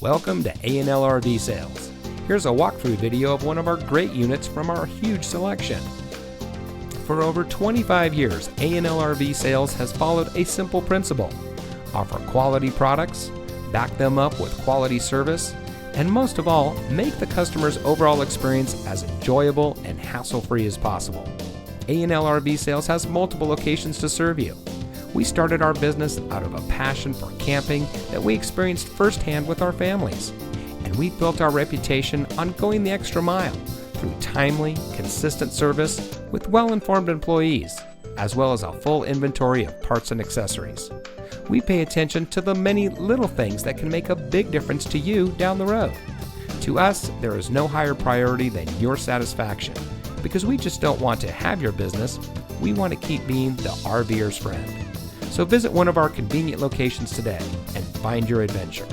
Welcome to A&L RV Sales. Here's a walkthrough video of one of our great units from our huge selection. For over 25 years, A&L RV Sales has followed a simple principle: offer quality products, back them up with quality service, and most of all, make the customer's overall experience as enjoyable and hassle-free as possible. A&L RV Sales has multiple locations to serve you. We started our business out of a passion for camping that we experienced firsthand with our families, and we built our reputation on going the extra mile through timely, consistent service with well-informed employees, as well as a full inventory of parts and accessories. We pay attention to the many little things that can make a big difference to you down the road. To us, there is no higher priority than your satisfaction, because we just don't want to have your business, we want to keep being the RVer's friend. So visit one of our convenient locations today and find your adventure.